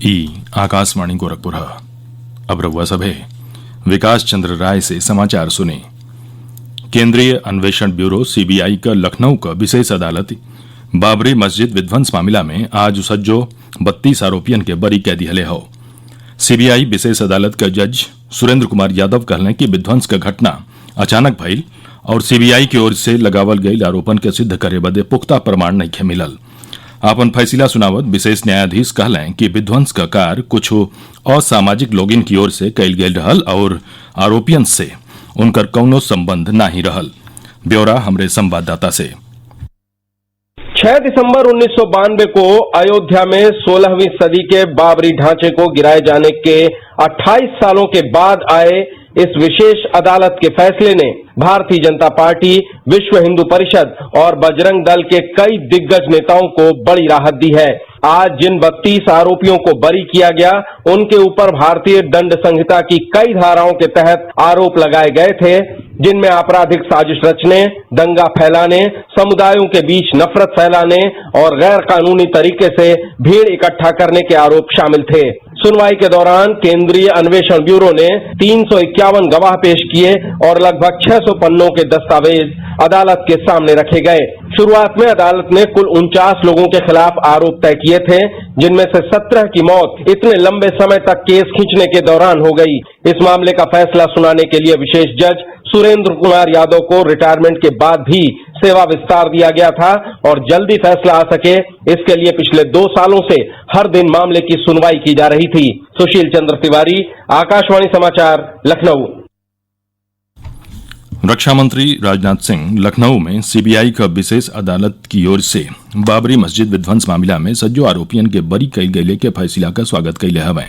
ई आकाशवाणी गोरखपुर। अब रउआ सभे विकास चंद्र राय से समाचार सुने। केंद्रीय अन्वेषण ब्यूरो सीबीआई का लखनऊ का विशेष अदालत बाबरी मस्जिद विध्वंस मामला में आज सज्जो 32 आरोपियन के बरी कै दिहले हो। सीबीआई विशेष अदालत का जज सुरेंद्र कुमार यादव कहले कि विध्वंस का घटना अचानक भइल और सीबीआई की ओर से लगावल गईल आरोपन के सिद्ध करे बदे पुख्ता प्रमाण नहीं मिलल। आपन फैसला सुनावत विशेष न्यायाधीश कहलें कि विध्वंस का कार्य कुछ असामाजिक लोगिन की ओर से कैल गेल रहल और आरोपियन से उनकर कौनो संबंध नहीं रहल। ब्यौरा हमरे संवाददाता से। 6 दिसंबर 1992 को अयोध्या में 16वीं सदी के बाबरी ढांचे को गिराए जाने के 28 सालों के बाद आए इस विशेष अदालत के फैसले ने भारतीय जनता पार्टी, विश्व हिंदू परिषद और बजरंग दल के कई दिग्गज नेताओं को बड़ी राहत दी है। आज जिन 32 आरोपियों को बरी किया गया, उनके ऊपर भारतीय दंड संहिता की कई धाराओं के तहत आरोप लगाए गए थे, जिनमें आपराधिक साजिश रचने, दंगा फैलाने, समुदायों के बीच नफरत फैलाने और गैर कानूनी तरीके से भीड़ इकट्ठा करने के आरोप शामिल थे। सुनवाई के दौरान केंद्रीय अन्वेषण ब्यूरो ने 351 गवाह पेश किए और लगभग 600 पन्नों के दस्तावेज अदालत के सामने रखे गए। शुरुआत में अदालत ने कुल 49 लोगों के खिलाफ आरोप तय किए थे, जिनमें से 17 की मौत इतने लंबे समय तक केस खींचने के दौरान हो गई। इस मामले का फैसला सुनाने के लिए विशेष जज सुरेंद्र कुमार यादव को रिटायरमेंट के बाद भी सेवा विस्तार दिया गया था और जल्दी फैसला आ सके, इसके लिए पिछले 2 सालों से हर दिन मामले की सुनवाई की जा रही थी। सुशील चंद्र तिवारी, आकाशवाणी समाचार, लखनऊ। रक्षा मंत्री राजनाथ सिंह लखनऊ में सीबीआई का विशेष अदालत की ओर से बाबरी मस्जिद विध्वंस मामला में सज्जो आरोपियन के बरी कैल गये के फैसला का स्वागत कैले हवे।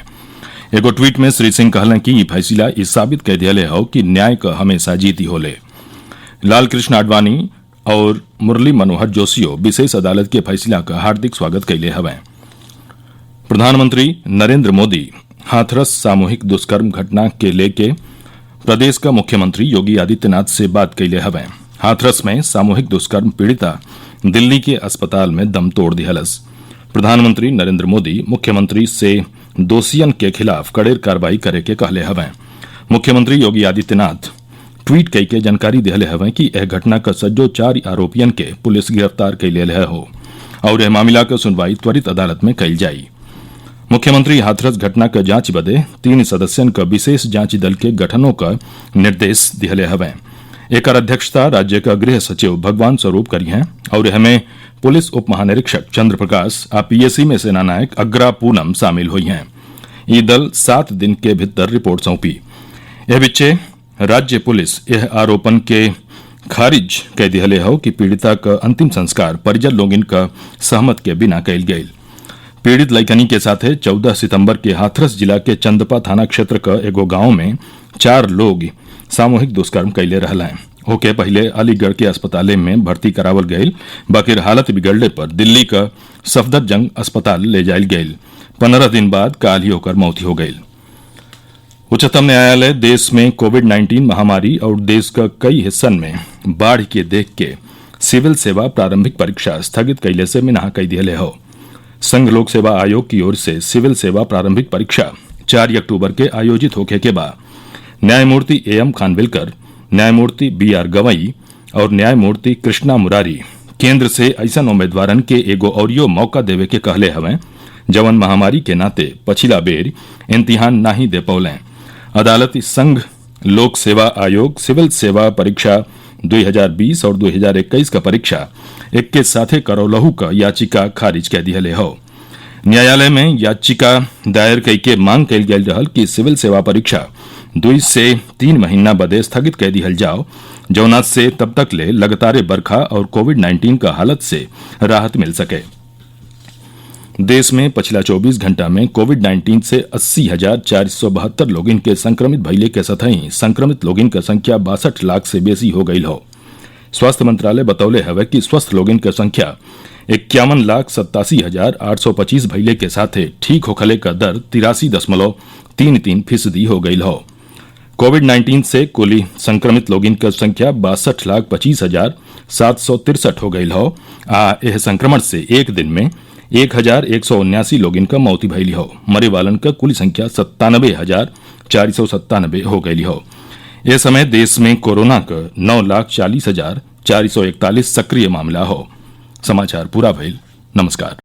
एगो ट्वीट में श्री सिंह कहलें कि ई फैसला इस साबित कह दिया हो कि न्याय का हमेशा जीती होले। लाल कृष्ण आडवाणी और मुरली मनोहर जोशियो विशेष अदालत के फैसला का हार्दिक स्वागत कैले हवे। प्रधानमंत्री नरेंद्र मोदी हाथरस सामूहिक दुष्कर्म घटना के लेके प्रदेश का मुख्यमंत्री योगी आदित्यनाथ से बात कैले हवे। हाथरस में सामूहिक दुष्कर्म पीड़िता दिल्ली के अस्पताल में दम तोड़ दिहलस। प्रधानमंत्री नरेंद्र मोदी मुख्यमंत्री से दोषियन के खिलाफ कड़ेर कार्रवाई करे के कहले हवे। मुख्यमंत्री योगी आदित्यनाथ ट्वीट कई के जानकारी दिहले हवे कि यह घटना का सज्जो 4 आरोपियन के पुलिस गिरफ्तार कैले हो और यह मामला का सुनवाई त्वरित अदालत में कैल जाई। मुख्यमंत्री हाथरस घटना का जांच बदे 3 सदस्यन का विशेष जांच दल के गठनों का निर्देश दिहले हवे। एकर अध्यक्षता राज्य का गृह सचिव भगवान स्वरूप करी हैं और हमें पुलिस उप महानिरीक्षक चंद्र प्रकाश आ पीएसी में सेनानायक अग्रा पूनम शामिल हुई हैं। ये दल 7 दिन के भीतर रिपोर्ट सौंपी। यह बिच्चे राज्य पुलिस यह आरोपन के खारिज कह दिहले हो कि पीड़िता का अंतिम संस्कार परिजन लोगिन का सहमत के बिना कैल गईल। पीड़ित लइकनी के साथे 14 सितंबर के हाथरस जिला के चंदपा थाना क्षेत्र का एगो गांव में 4 लोग सामूहिक दुष्कर्म कैले रहला। ओके पहले अलीगढ़ के अस्पताल में भर्ती करावल गईल, बाकी हालत बिगड़ले पर दिल्ली का सफदरजंग अस्पताल ले जायल गईल। 15 दिन बाद काल ही होकर मौत हो गईल। उच्चतम न्यायालय देश में कोविड-19 महामारी और देश का कई हिस्सन में बाढ़ के देख के सिविल सेवा प्रारंभिक परीक्षा स्थगित कैले से मिनाह कई दिहले हो। संघ लोक सेवा आयोग की ओर से सिविल सेवा प्रारंभिक परीक्षा 4 अक्टूबर के आयोजित होके के बाद न्यायमूर्ति एएम खानविलकर, न्यायमूर्ति बीआर गवई और न्यायमूर्ति कृष्णा मुरारी केंद्र से ऐसन उम्मीदवारन के एगो औरियो मौका देवे के कहले हवें जवन महामारी के नाते पछिला बेर इम्तिहान नाही दे पौलें। अदालत संघ लोक सेवा आयोग सिविल सेवा परीक्षा 2020 और 2021 का परीक्षा एक के साथे करौलहू का याचिका खारिज कह दिहले हो। न्यायालय में याचिका दायर कई के मांग कैल गेल रहल कि सिविल सेवा परीक्षा 2 से 3 महीना बदे स्थगित कह दिहल जाओ, जौना से तब तक ले लगातार बरखा और कोविड-19 का हालत से राहत मिल सके। देश में पिछला 24 घंटा में कोविड-19 से 80,472 लोगिन के संक्रमित भइले के सतही संक्रमित लोगिन का संख्या 62 लाख से बेसी हो गई हो। स्वास्थ्य मंत्रालय बतौले हवे कि स्वस्थ लोगिन की संख्या 51,87,825 भइले के साथे ठीक होखले का दर 83.33% हो गई हो। कोविड-19 से कुल संक्रमित लोगिन की संख्या 62,25,763 हो गई हो। यह संक्रमण से एक दिन में 1179 लोग इनका मौती भैली हो। मरे वालन का कुल संख्या 97,497 हो गई हो। इस समय देश में कोरोना का 9,40,441 सक्रिय मामला हो। समाचार पूरा भइल। नमस्कार।